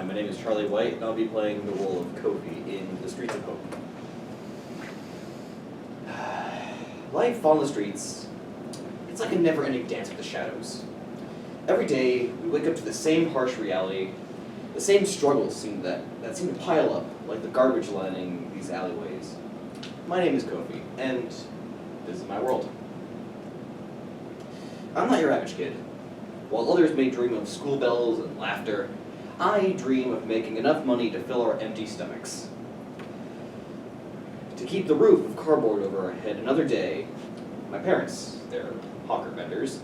my name is Charlie White, and I'll be playing the role of Kofi in The Streets of Hope. Life on the streets, it's like a never-ending dance with the shadows. Every day, we wake up to the same harsh reality, the same struggles that seem to pile up, like the garbage lining these alleyways. My name is Kofi, and this is my world. I'm not your average kid. While others may dream of school bells and laughter, I dream of making enough money to fill our empty stomachs. To keep the roof of cardboard over our head another day, my parents, they're hawker vendors,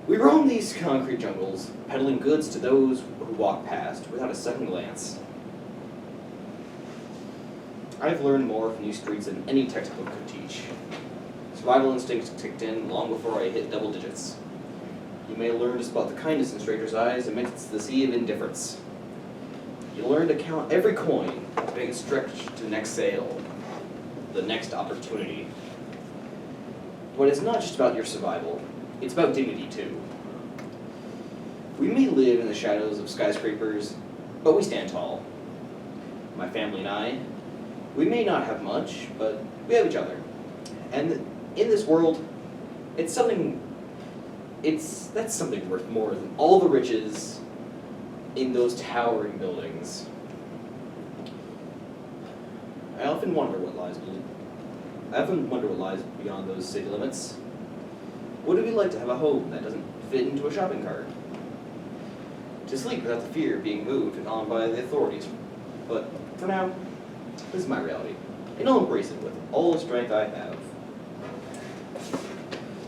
we roam these concrete jungles, peddling goods to those who walk past without a second glance. I've learned more from these streets than any textbook could teach. Survival instincts kicked in long before I hit double digits. You may learn to spot the kindness in strangers' eyes amidst the sea of indifference. You learn to count every coin, being stretched to the next sale, the next opportunity. But it's not just about your survival, it's about dignity too. We may live in the shadows of skyscrapers, but we stand tall. My family and I, we may not have much, but we have each other. And in this world, that's something worth more than all the riches in those towering buildings. I often wonder what lies beyond those city limits. What would it be like to have a home that doesn't fit into a shopping cart? To sleep without the fear of being moved on by the authorities. But for now, this is my reality, and I'll embrace it with all the strength I have.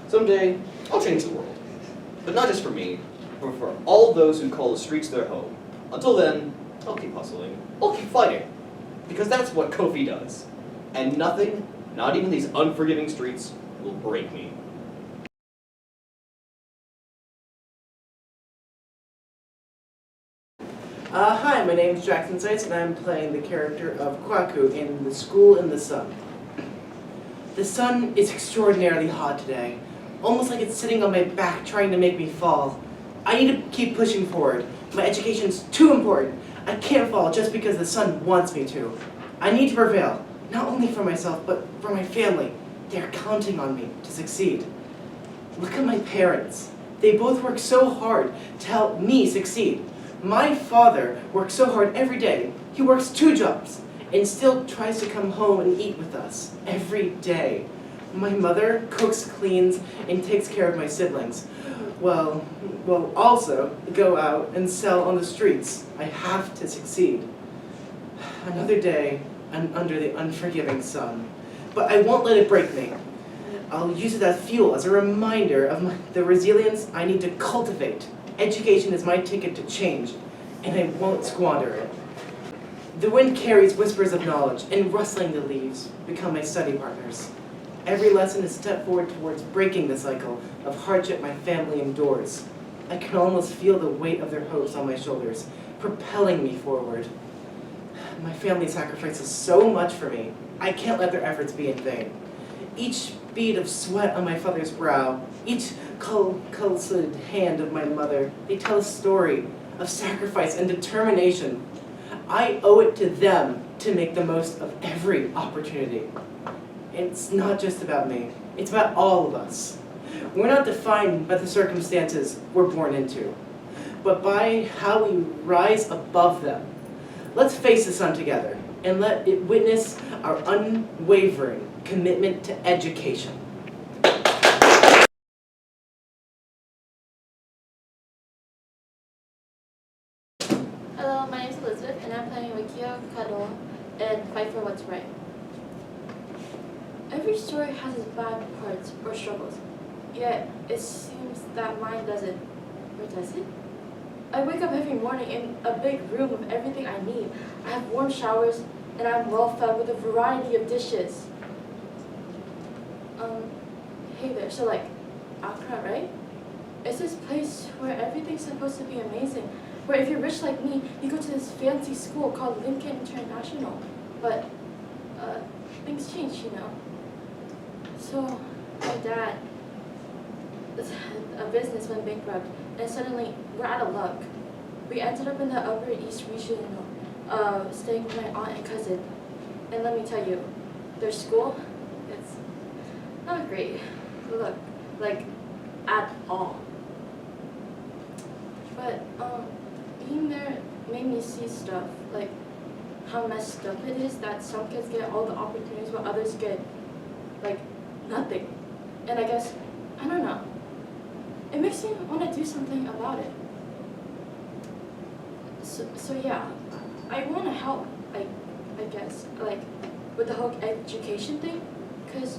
Someday, I'll change the world. But not just for me, but for all those who call the streets their home. Until then, I'll keep hustling. I'll keep fighting. Because that's what Kofi does. And nothing, not even these unforgiving streets, will break me. Hi, my name is Jackson Seitz, and I'm playing the character of Kwaku in The School in the Sun. The sun is extraordinarily hot today, almost like it's sitting on my back trying to make me fall. I need to keep pushing forward. My education's too important. I can't fall just because the sun wants me to. I need to prevail, not only for myself, but for my family. They're counting on me to succeed. Look at my parents. They both work so hard to help me succeed. My father works so hard every day. He works 2 jobs and still tries to come home and eat with us every day. My mother cooks, cleans, and takes care of my siblings. Well, also go out and sell on the streets. I have to succeed. Another day under the unforgiving sun. But I won't let it break me. I'll use it as fuel, as a reminder of the resilience I need to cultivate. Education is my ticket to change, and I won't squander it. The wind carries whispers of knowledge, and rustling the leaves become my study partners. Every lesson is a step forward towards breaking the cycle of hardship my family endures. I can almost feel the weight of their hopes on my shoulders, propelling me forward. My family sacrifices so much for me, I can't let their efforts be in vain. Each bead of sweat on my father's brow, each calloused hand of my mother, they tell a story of sacrifice and determination. I owe it to them to make the most of every opportunity. It's not just about me, it's about all of us. We're not defined by the circumstances we're born into, but by how we rise above them. Let's face the sun together and let it witness our unwavering commitment to education. Hello, my name is Elizabeth, and I'm playing Wikia Kado and Fight for What's Right. Every story has its bad parts or struggles, yet it seems that mine doesn't. Or does it? I wake up every morning in a big room with everything I need. I have warm showers, and I'm well fed with a variety of dishes. Hey there, so like, Accra, right? It's this place where everything's supposed to be amazing. Where if you're rich like me, you go to this fancy school called Lincoln International. But, things change, you know. So, my dad, a business went bankrupt, and suddenly we're out of luck. we ended up in the Upper East region, staying with my aunt and cousin. And let me tell you, their school, it's not great. Look, like, at all. But, being there made me see stuff, like how messed up it is that some kids get all the opportunities while others get, like, nothing. And I guess, I don't know, it makes me want to do something about it. So yeah, I want to help, I guess, like, with the whole education thing, because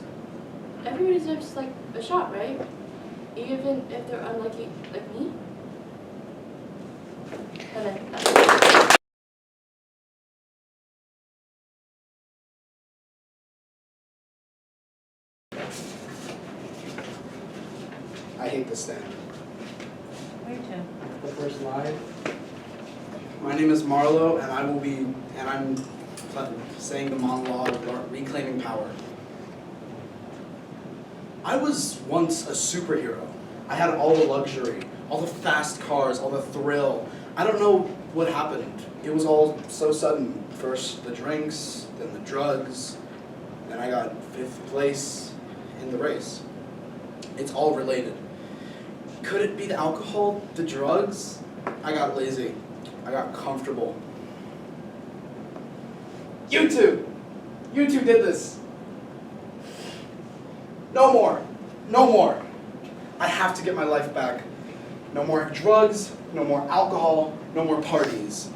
everybody deserves, like, a shot, right? Even if they're unlucky like me. And then that's I hate this stand. Me too. The first line. My name is Marlo, and I'm saying the monologue about reclaiming power. I was once a superhero. I had all the luxury, all the fast cars, all the thrill. I don't know what happened. It was all so sudden. First the drinks, then the drugs, then I got 5th place in the race. It's all related. Could it be the alcohol, the drugs? I got lazy. I got comfortable. You two did this. No more. No more. I have to get my life back. No more drugs, no more alcohol, no more parties.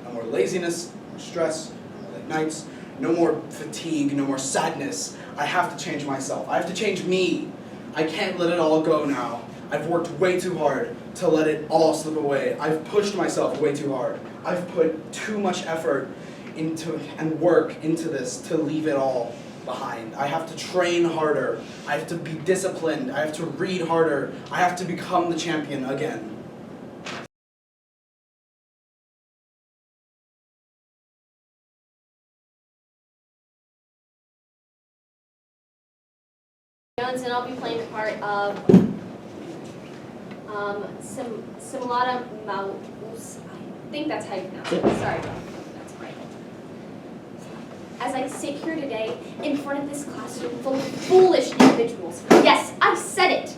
No more laziness, no more stress, no more late nights, no more fatigue, no more sadness. I have to change myself. I have to change me. I can't let it all go now. I've worked way too hard to let it all slip away. I've pushed myself way too hard. I've put too much effort into and work into this to leave it all behind. I have to train harder. I have to be disciplined. I have to read harder. I have to become the champion again. And I'll be playing the part of Simulata Maus. I think that's how you pronounce it. Sorry, that's right. As I sit here today in front of this classroom full of foolish individuals. Yes, I said it.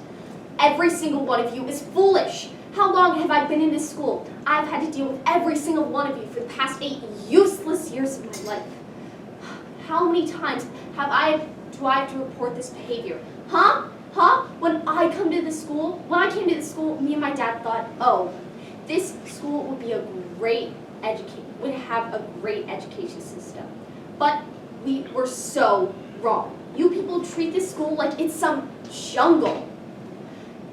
Every single one of you is foolish. How long have I been in this school? I've had to deal with every single one of you for the past 8 useless years of my life. How many times do I have to report this behavior? Huh? When I came to the school, me and my dad thought, oh, this school would be would have a great education system. But we were so wrong. You people treat this school like it's some jungle.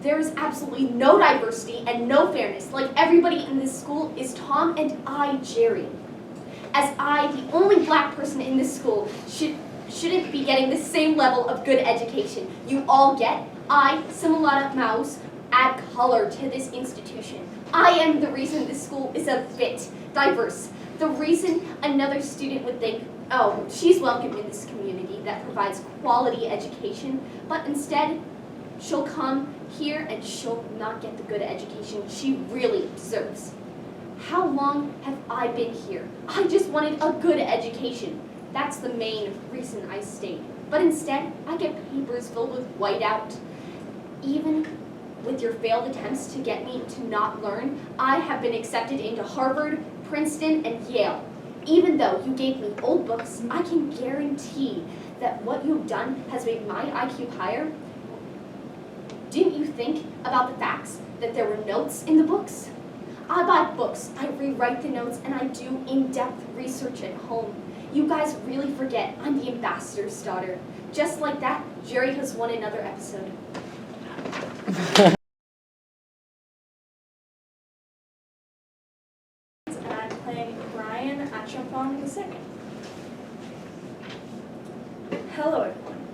There is absolutely no diversity and no fairness. Like everybody in this school is Tom and I, Jerry. As I, the only black person in this school, shouldn't be getting the same level of good education you all get. I, Simulata Maus, add color to this institution. I am the reason this school is a bit diverse. The reason another student would think, oh, she's welcome in this community that provides quality education, but instead, she'll come here and she'll not get the good education she really deserves. How long have I been here? I just wanted a good education. That's the main reason I stayed. But instead, I get papers filled with whiteout. Even with your failed attempts to get me to not learn, I have been accepted into Harvard, Princeton, and Yale. Even though you gave me old books, I can guarantee that what you've done has made my IQ higher. Didn't you think about the facts that there were notes in the books? I buy books, I rewrite the notes, and I do in-depth research at home. You guys really forget I'm the ambassador's daughter. Just like that, Jerry has won another episode. And I'm playing Brian at Champon the Second. Hello everyone.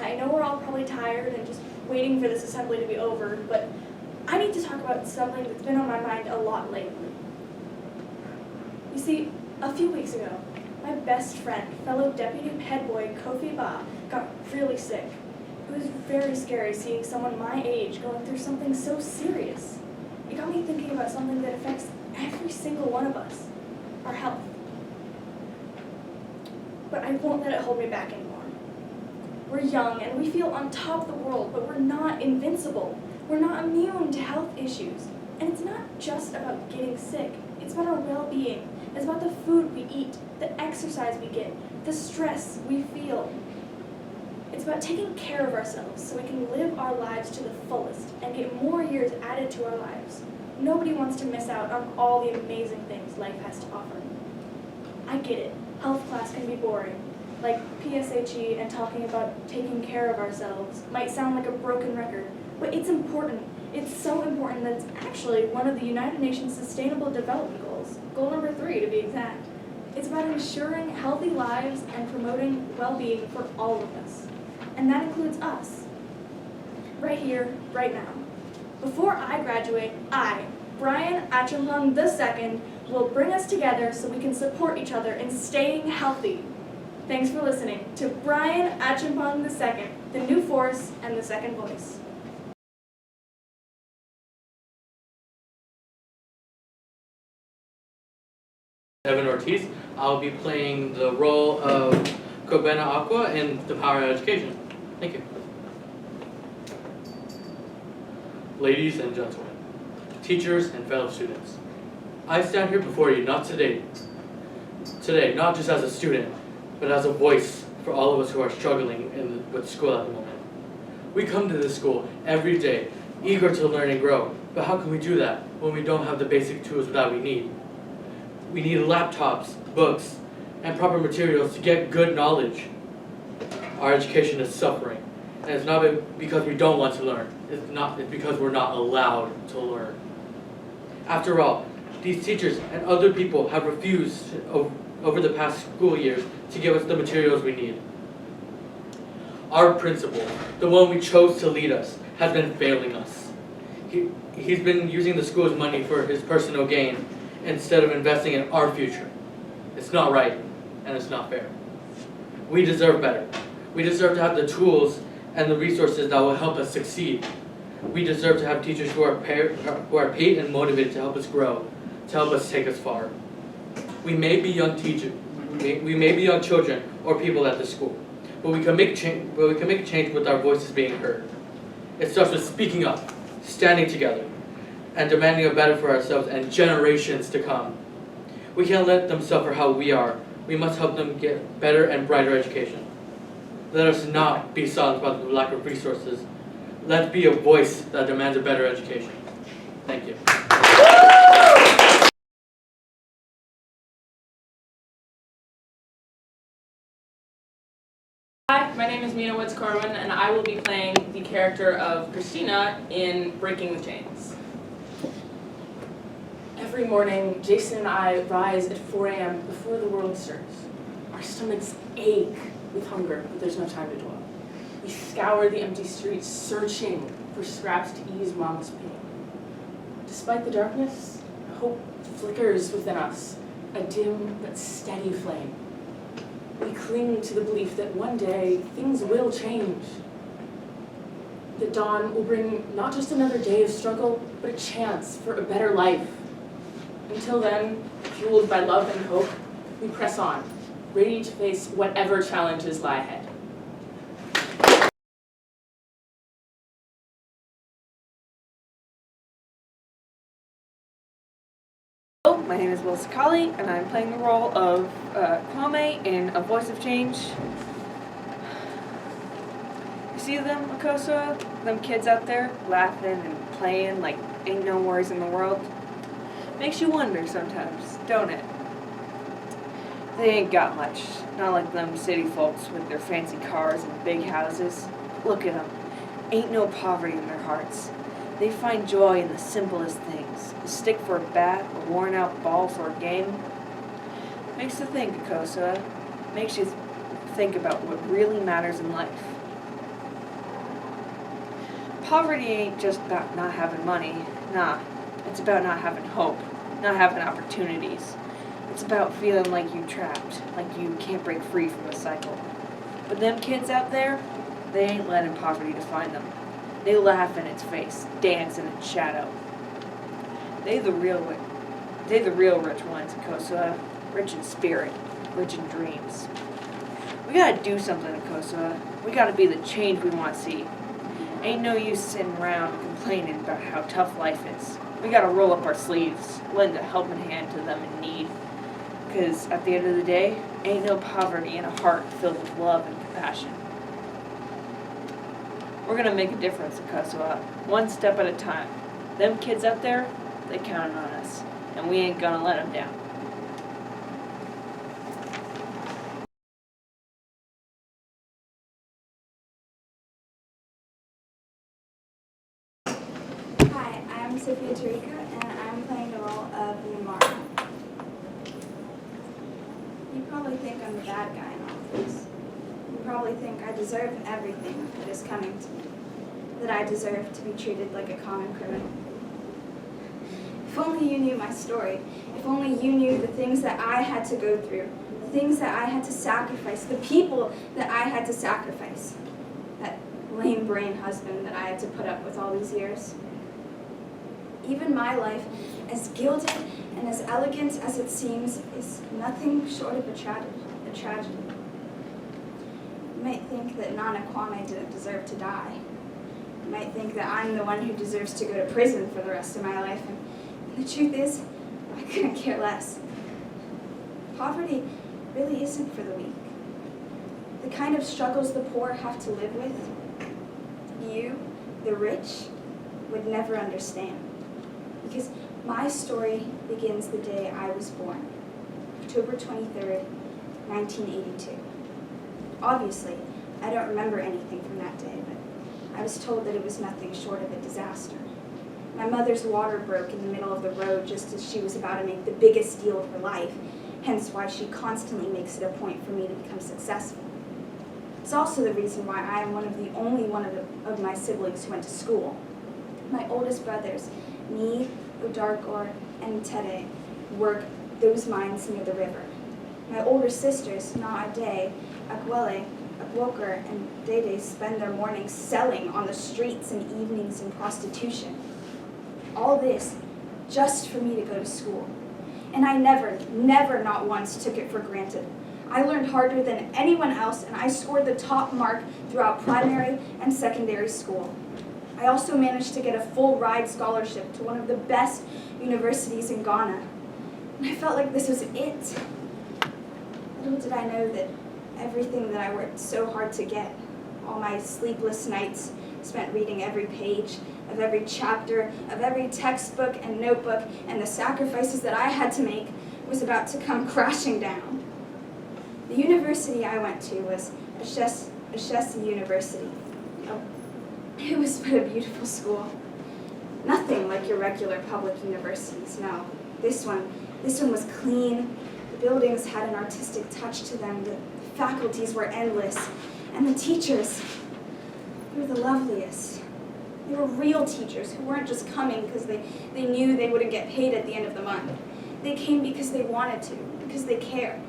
I know we're all probably tired and just waiting for this assembly to be over, but I need to talk about something that's been on my mind a lot lately. You see, a few weeks ago, my best friend, fellow deputy head boy Kofi Ba, got really sick. It was very scary seeing someone my age going through something so serious. It got me thinking about something that affects every single one of us, our health. But I won't let it hold me back anymore. We're young and we feel on top of the world, but we're not invincible. We're not immune to health issues. And it's not just about getting sick. It's about our well-being. It's about the food we eat, the exercise we get, the stress we feel. It's about taking care of ourselves so we can live our lives to the fullest and get more years added to our lives. Nobody wants to miss out on all the amazing things life has to offer. I get it. Health class can be boring. Like PSHE and talking about taking care of ourselves might sound like a broken record, but it's important. It's so important that it's actually one of the United Nations Sustainable Development Goals, goal number 3 to be exact. It's about ensuring healthy lives and promoting well-being for all of us. And that includes us. Right here, right now. Before I graduate, I, Brian Achampong II, will bring us together so we can support each other in staying healthy. Thanks for listening to Brian Achampong II, the new force and the second voice. Evan Ortiz. I'll be playing the role of Cobena Aqua in The Power of Education. Thank you. Ladies and gentlemen, teachers and fellow students, I stand here before you not today, not just as a student, but as a voice for all of us who are struggling with school at the moment. We come to this school every day, eager to learn and grow, but how can we do that when we don't have the basic tools that we need? We need laptops, books, and proper materials to get good knowledge. Our education is suffering, and it's not because we don't want to learn. It's because we're not allowed to learn. After all, these teachers and other people have refused over the past school years to give us the materials we need. Our principal, the one we chose to lead us, has been failing us. He's been using the school's money for his personal gain instead of investing in our future. It's not right, and it's not fair. We deserve better. We deserve to have the tools and the resources that will help us succeed. We deserve to have teachers who are paid and motivated to help us grow, to help us take us far. We may be young teachers, we may be young children or people at the school, but we can make change. But we can make change with our voices being heard. It starts with speaking up, standing together, and demanding a better for ourselves and generations to come. We can't let them suffer how we are. We must help them get better and brighter education. Let us not be silent about the lack of resources. Let's be a voice that demands a better education. Thank you. Hi, my name is Mina Woods-Corwin, and I will be playing the character of Christina in Breaking the Chains. Every morning, Jason and I rise at 4 a.m. before the world stirs. Our stomachs ache with hunger, but there's no time to dwell. We scour the empty streets, searching for scraps to ease Mom's pain. Despite the darkness, hope flickers within us, a dim but steady flame. We cling to the belief that one day things will change. That dawn will bring not just another day of struggle, but a chance for a better life. Until then, fueled by love and hope, we press on, ready to face whatever challenges lie ahead. Hello, my name is Will Sakali, and I'm playing the role of Kwame in A Voice of Change. You see them, Akosa? Them kids out there laughing and playing like ain't no worries in the world? Makes you wonder sometimes, don't it? They ain't got much, not like them city folks with their fancy cars and big houses. Look at them. Ain't no poverty in their hearts. They find joy in the simplest things. A stick for a bat, a worn-out ball for a game. Makes you think, Akosa. Makes you think about what really matters in life. Poverty ain't just about not having money. Nah, it's about not having hope, not having opportunities. It's about feeling like you're trapped, like you can't break free from the cycle. But them kids out there, they ain't letting poverty define them. They laugh in its face, dance in its shadow. They the real rich ones, Kosoa. Rich in spirit, rich in dreams. We gotta do something, Kosoa. We gotta be the change we want to see. Ain't no use sitting around complaining about how tough life is. We gotta roll up our sleeves, lend a helping hand to them in need. Because at the end of the day, ain't no poverty in a heart filled with love and compassion. We're gonna make a difference in Kosoa, one step at a time. Them kids out there, they counting on us, and we ain't gonna let them down. Hi, I'm Sophia Tarika, and I'm playing the role of Lumara. You probably think I'm the bad guy in all this. You probably think I deserve everything that is coming to me, that I deserve to be treated like a common criminal. If only you knew my story, if only you knew the things that I had to go through, the things that I had to sacrifice, the people that I had to sacrifice, that lame brain husband that I had to put up with all these years. Even my life, as gilded and as elegant as it seems, is nothing short of a tragedy. You might think that Nana Kwame didn't deserve to die. You might think that I'm the one who deserves to go to prison for the rest of my life, and the truth is, I couldn't care less. Poverty really isn't for the weak. The kind of struggles the poor have to live with, you, the rich, would never understand. Because my story begins the day I was born, October 23rd, 1982. Obviously, I don't remember anything from that day, but I was told that it was nothing short of a disaster. My mother's water broke in the middle of the road just as she was about to make the biggest deal of her life, hence why she constantly makes it a point for me to become successful. It's also the reason why I am the only one of my siblings who went to school. My oldest brothers, me, Odarkor, and Tere, work those mines near the river. My older sisters, Naade, Agwele, Agwoker, and Dede spend their mornings selling on the streets and evenings in prostitution. All this just for me to go to school. And I never not once took it for granted. I learned harder than anyone else, and I scored the top mark throughout primary and secondary school. I also managed to get a full ride scholarship to one of the best universities in Ghana. And I felt like this was it. Little did I know that everything that I worked so hard to get, all my sleepless nights spent reading every page of every chapter, of every textbook and notebook, and the sacrifices that I had to make was about to come crashing down. The university I went to was Ashesi University. Oh, it was but a beautiful school. Nothing like your regular public universities, no. This one was clean. The buildings had an artistic touch to them. The faculties were endless. And the teachers, they were the loveliest. They were real teachers who weren't just coming because they knew they wouldn't get paid at the end of the month. They came because they wanted to, because they cared.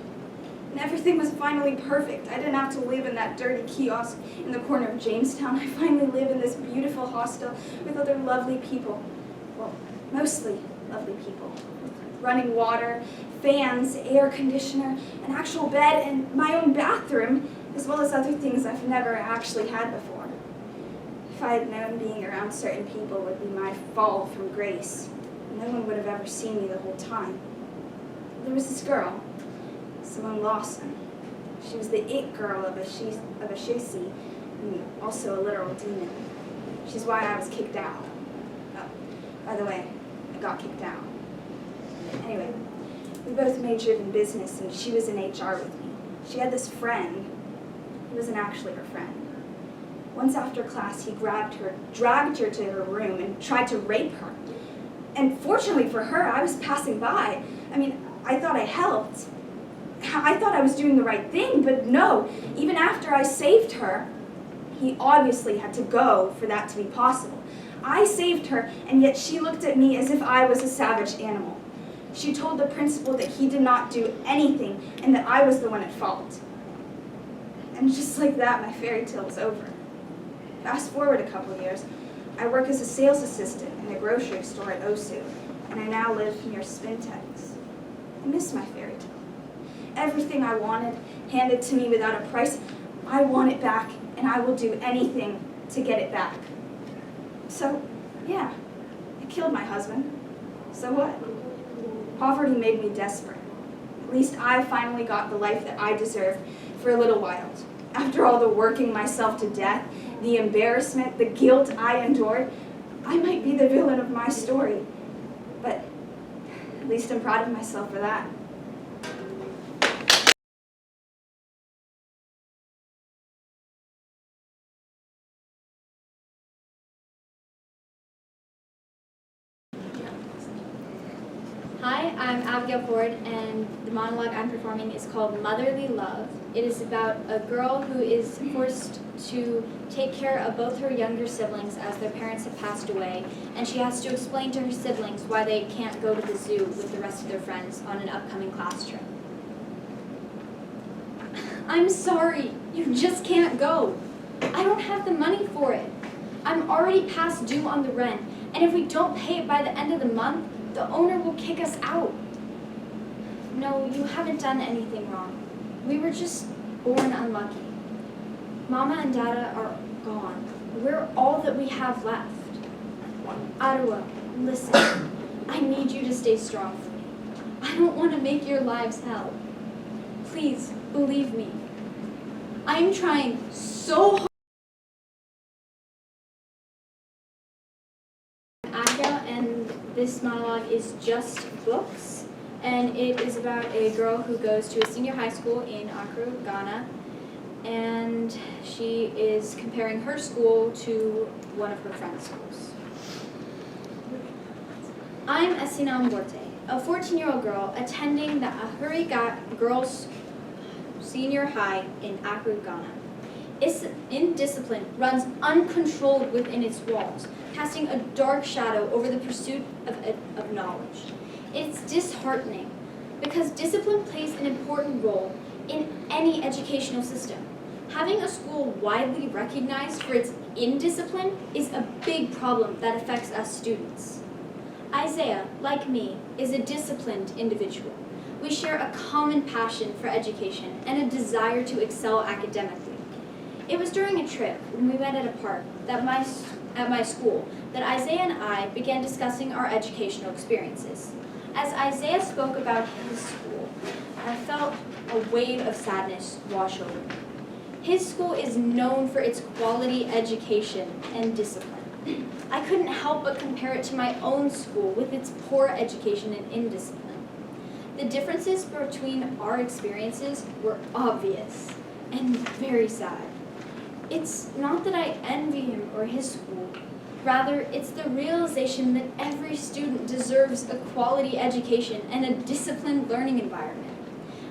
And everything was finally perfect. I didn't have to live in that dirty kiosk in the corner of Jamestown. I finally live in this beautiful hostel with other lovely people. Well, mostly lovely people. With running water, fans, air conditioner, an actual bed, and my own bathroom, as well as other things I've never actually had before. If I had known being around certain people would be my fall from grace, no one would have ever seen me the whole time. There was this girl, Simone Lawson. She was the it girl of Ashesi, and also a literal demon. She's why I was kicked out. Oh, by the way, I got kicked out. Anyway, we both majored in business, and she was in HR with me. She had this friend. He wasn't actually her friend. Once after class, he grabbed her, dragged her to her room, and tried to rape her. And fortunately for her, I was passing by. I mean, I thought I helped. I thought I was doing the right thing, but no. Even after I saved her, he obviously had to go for that to be possible. I saved her, and yet she looked at me as if I was a savage animal. She told the principal that he did not do anything, and that I was the one at fault. And just like that, my fairy tale was over. Fast forward a couple years, I work as a sales assistant in a grocery store at Osu. and I now live near Spintex. I miss my fairy tale. Everything I wanted handed to me without a price. I want it back, and I will do anything to get it back. So, yeah, I killed my husband. So what? Poverty made me desperate. At least I finally got the life that I deserved for a little while. After all the working myself to death, the embarrassment, the guilt I endured, I might be the villain of my story. But at least I'm proud of myself for that. Hi, I'm Abigail Ford, and the monologue I'm performing is called Motherly Love. It is about a girl who is forced to take care of both her younger siblings as their parents have passed away, and she has to explain to her siblings why they can't go to the zoo with the rest of their friends on an upcoming class trip. I'm sorry, you just can't go. I don't have the money for it. I'm already past due on the rent, and if we don't pay it by the end of the month, the owner will kick us out. No, you haven't done anything wrong. We were just born unlucky. Mama and Dada are gone. We're all that we have left. Ottawa, listen. I need you to stay strong for me. I don't want to make your lives hell. Please, believe me. I'm trying so hard. And this monologue is just books, and it is about a girl who goes to a senior high school in Accra, Ghana, and she is comparing her school to one of her friend's schools. I'm Esina Mborte, a 14-year-old girl attending the Ahuri Girls Senior High in Accra, Ghana. Indiscipline runs uncontrolled within its walls, casting a dark shadow over the pursuit of knowledge. It's disheartening because discipline plays an important role in any educational system. Having a school widely recognized for its indiscipline is a big problem that affects us students. Isaiah, like me, is a disciplined individual. We share a common passion for education and a desire to excel academically. It was during a trip when we met at a park at my school that Isaiah and I began discussing our educational experiences. As Isaiah spoke about his school, I felt a wave of sadness wash over me. His school is known for its quality education and discipline. I couldn't help but compare it to my own school with its poor education and indiscipline. The differences between our experiences were obvious and very sad. It's not that I envy him or his school. Rather, it's the realization that every student deserves a quality education and a disciplined learning environment.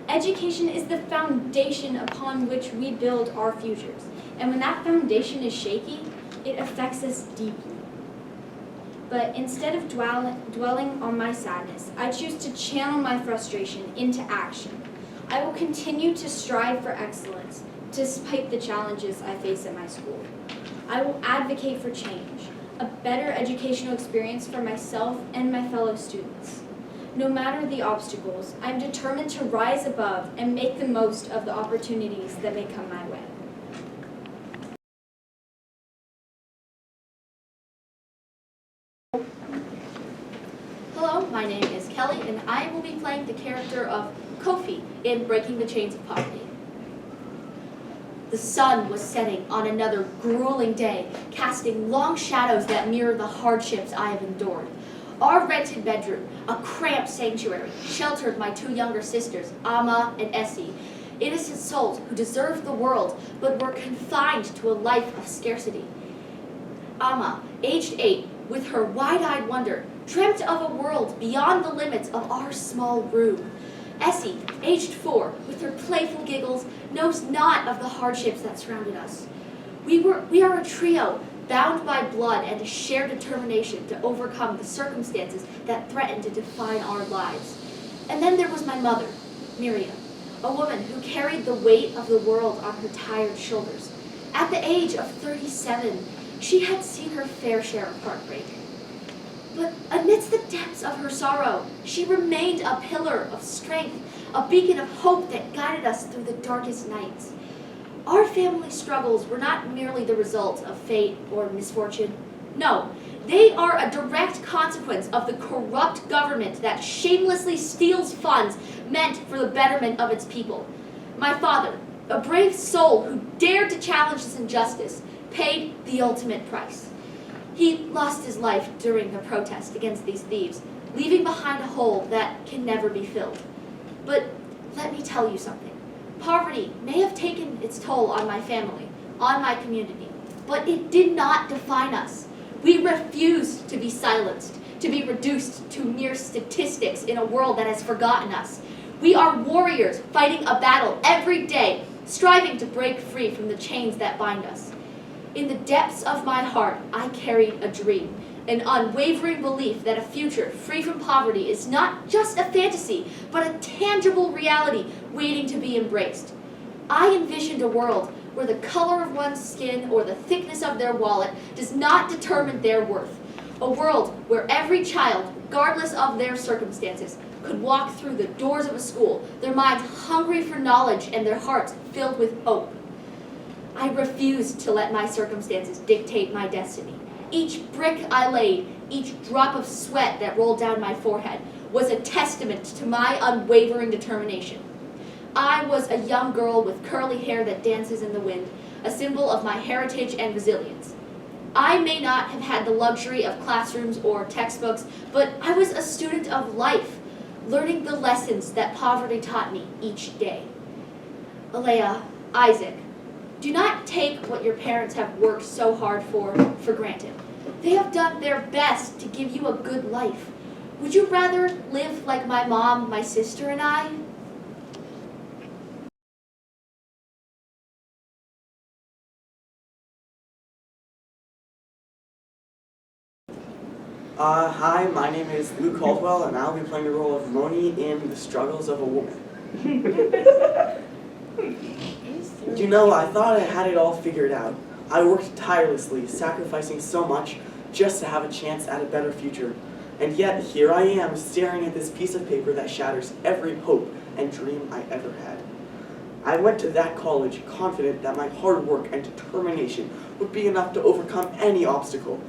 Education is the foundation upon which we build our futures. And when that foundation is shaky, it affects us deeply. But instead of dwelling on my sadness, I choose to channel my frustration into action. I will continue to strive for excellence, despite the challenges I face at my school. I will advocate for change, a better educational experience for myself and my fellow students. No matter the obstacles, I'm determined to rise above and make the most of the opportunities that may come my way. Hello, my name is Kelly, and I will be playing the character of Kofi in Breaking the Chains of Poverty. The sun was setting on another grueling day, casting long shadows that mirror the hardships I have endured. Our rented bedroom, a cramped sanctuary, sheltered my two younger sisters, Amma and Essie, innocent souls who deserved the world but were confined to a life of scarcity. Amma, aged 8, with her wide-eyed wonder, dreamt of a world beyond the limits of our small room. Essie, aged 4, with her playful giggles, knows not of the hardships that surrounded us. We are a trio, bound by blood and a shared determination to overcome the circumstances that threaten to define our lives. And then there was my mother, Miriam, a woman who carried the weight of the world on her tired shoulders. At the age of 37, she had seen her fair share of heartbreak. But amidst the depths of her sorrow, she remained a pillar of strength, a beacon of hope that guided us through the darkest nights. Our family struggles were not merely the result of fate or misfortune. No, they are a direct consequence of the corrupt government that shamelessly steals funds meant for the betterment of its people. My father, a brave soul who dared to challenge this injustice, paid the ultimate price. He lost his life during the protest against these thieves, leaving behind a hole that can never be filled. But let me tell you something. Poverty may have taken its toll on my family, on my community, but it did not define us. We refused to be silenced, to be reduced to mere statistics in a world that has forgotten us. We are warriors fighting a battle every day, striving to break free from the chains that bind us. In the depths of my heart, I carried a dream, an unwavering belief that a future free from poverty is not just a fantasy, but a tangible reality waiting to be embraced. I envisioned a world where the color of one's skin or the thickness of their wallet does not determine their worth. A world where every child, regardless of their circumstances, could walk through the doors of a school, their minds hungry for knowledge and their hearts filled with hope. I refused to let my circumstances dictate my destiny. Each brick I laid, each drop of sweat that rolled down my forehead was a testament to my unwavering determination. I was a young girl with curly hair that dances in the wind, a symbol of my heritage and resilience. I may not have had the luxury of classrooms or textbooks, but I was a student of life, learning the lessons that poverty taught me each day. Alea, Isaac, do not take what your parents have worked so hard for granted. They have done their best to give you a good life. Would you rather live like my mom, my sister, and I? Hi, my name is Luke Caldwell, and I'll be playing the role of Moni in The Struggles of a Woman. You know, I thought I had it all figured out. I worked tirelessly, sacrificing so much just to have a chance at a better future. And yet, here I am, staring at this piece of paper that shatters every hope and dream I ever had. I went to that college confident that my hard work and determination would be enough to overcome any obstacle.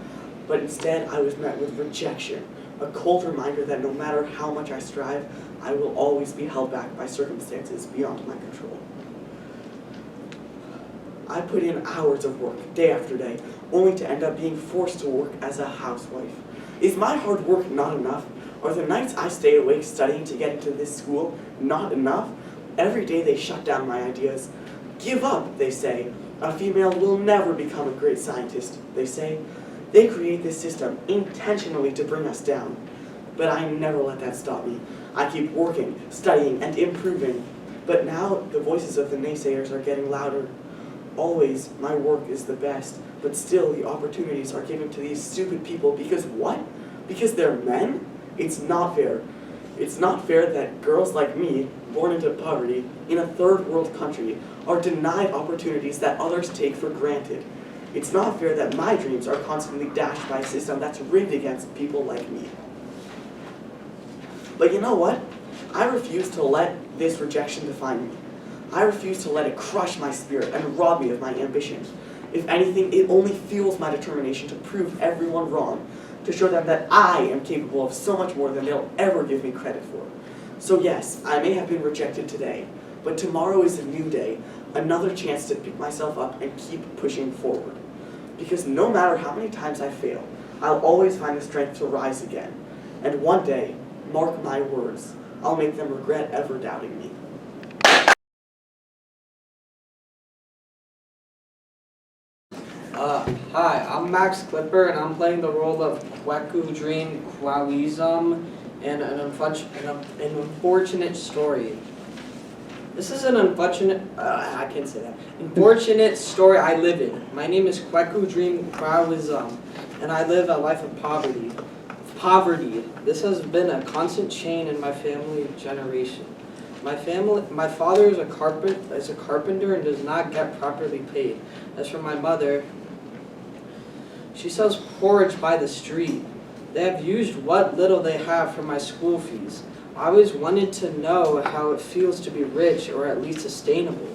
But instead, I was met with rejection, a cold reminder that no matter how much I strive, I will always be held back by circumstances beyond my control. I put in hours of work, day after day, only to end up being forced to work as a housewife. Is my hard work not enough? Are the nights I stay awake studying to get into this school not enough? Every day they shut down my ideas. Give up, they say. A female will never become a great scientist, they say. They create this system intentionally to bring us down. But I never let that stop me. I keep working, studying, and improving. But now the voices of the naysayers are getting louder. Always, my work is the best, but still the opportunities are given to these stupid people because what? Because they're men? It's not fair. It's not fair that girls like me, born into poverty, in a third world country, are denied opportunities that others take for granted. It's not fair that my dreams are constantly dashed by a system that's rigged against people like me. But you know what? I refuse to let this rejection define me. I refuse to let it crush my spirit and rob me of my ambition. If anything, it only fuels my determination to prove everyone wrong, to show them that I am capable of so much more than they'll ever give me credit for. So yes, I may have been rejected today, but tomorrow is a new day, another chance to pick myself up and keep pushing forward. Because no matter how many times I fail, I'll always find the strength to rise again. And one day, mark my words, I'll make them regret ever doubting me. Hi, I'm Max Clipper, and I'm playing the role of Kweku Dream Kwalizum in an unfortunate story. This is an unfortunate, I can't say that, unfortunate story I live in. My name is Kweku Dream Kwalizum, and I live a life of poverty. This has been a constant chain in my family generation. My father is a carpenter and does not get properly paid. As for my mother, she sells porridge by the street. They have used what little they have for my school fees. I always wanted to know how it feels to be rich or at least sustainable.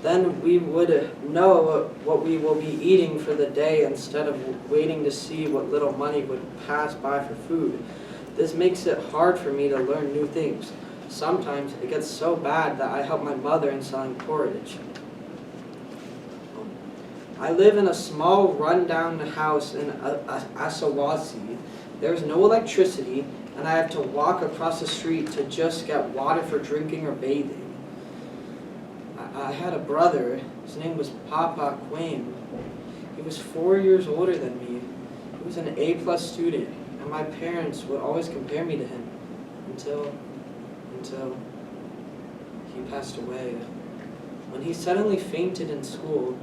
Then we would know what we will be eating for the day instead of waiting to see what little money would pass by for food. This makes it hard for me to learn new things. Sometimes it gets so bad that I help my mother in selling porridge. I live in a small rundown house in Asawasi. There's no electricity, and I have to walk across the street to just get water for drinking or bathing. I had a brother. His name was Papa Quaim. He was 4 years older than me. He was an A+ student, and my parents would always compare me to him until he passed away. When he suddenly fainted in school,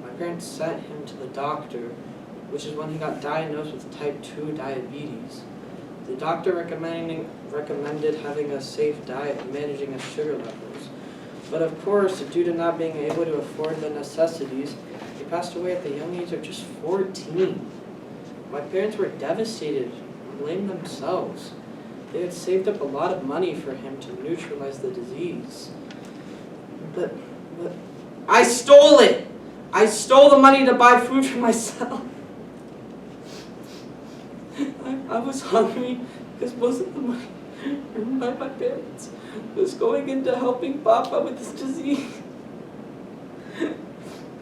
my parents sent him to the doctor, which is when he got diagnosed with type 2 diabetes. The doctor recommended having a safe diet and managing his sugar levels. But of course, due to not being able to afford the necessities, he passed away at the young age of just 14. My parents were devastated and blamed themselves. They had saved up a lot of money for him to neutralize the disease. But I stole it! I stole the money to buy food for myself. I was hungry because most of the money earned by my parents was going into helping Papa with his disease.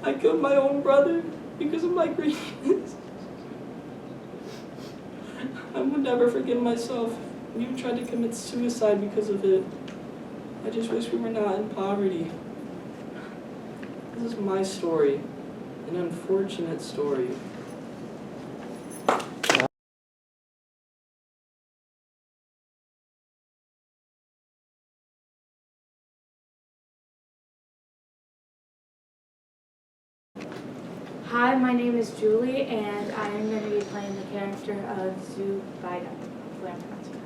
I killed my own brother because of my greediness. I would never forgive myself. You tried to commit suicide because of it. I just wish we were not in poverty. This is my story, an unfortunate story. Hi, my name is Julie, and I am going to be playing the character of Zubaida. Hopefully I'm pronouncing it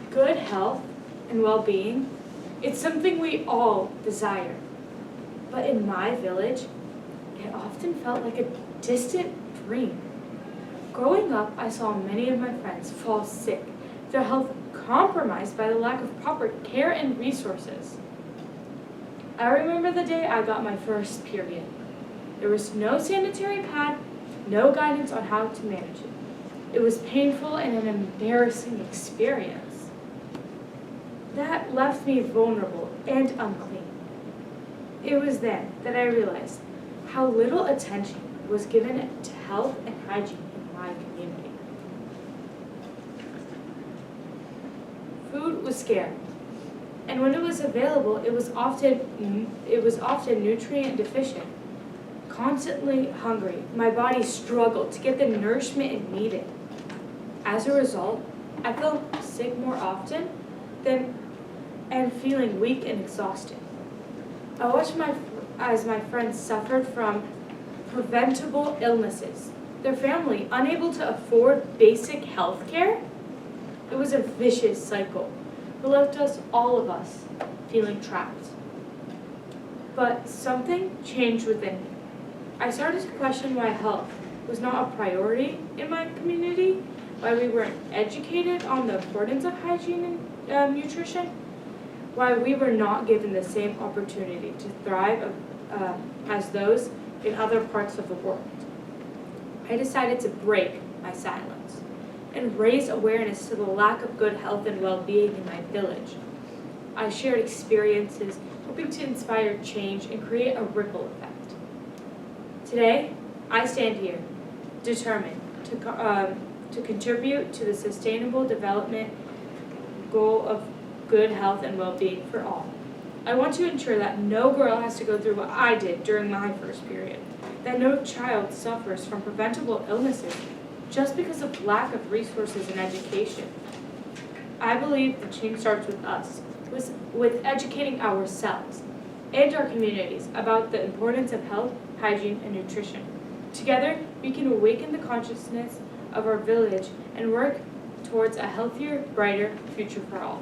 right. Good health and well-being, it's something we all desire. But in my village, it often felt like a distant dream. Growing up, I saw many of my friends fall sick, their health compromised by the lack of proper care and resources. I remember the day I got my first period. There was no sanitary pad, no guidance on how to manage it. It was painful and an embarrassing experience. That left me vulnerable and unclean. It was then that I realized how little attention was given to health and hygiene in my community. Food was scarce. And when it was available, it was often nutrient deficient. Constantly hungry, my body struggled to get the nourishment it needed. As a result, I felt sick more often and feeling weak and exhausted. I watched as my friends suffered from preventable illnesses, their family unable to afford basic health care. It was a vicious cycle. It left all of us, feeling trapped. But something changed within me. I started to question why health was not a priority in my community, why we weren't educated on the importance of hygiene and nutrition, why we were not given the same opportunity to thrive as those in other parts of the world. I decided to break my silence and raise awareness to the lack of good health and well-being in my village. I shared experiences, hoping to inspire change and create a ripple effect. Today, I stand here, determined to contribute to the sustainable development goal of good health and well-being for all. I want to ensure that no girl has to go through what I did during my first period, that no child suffers from preventable illnesses just because of lack of resources and education. I believe the change starts with us, with educating ourselves and our communities about the importance of health, hygiene, and nutrition. Together, we can awaken the consciousness of our village and work towards a healthier, brighter future for all.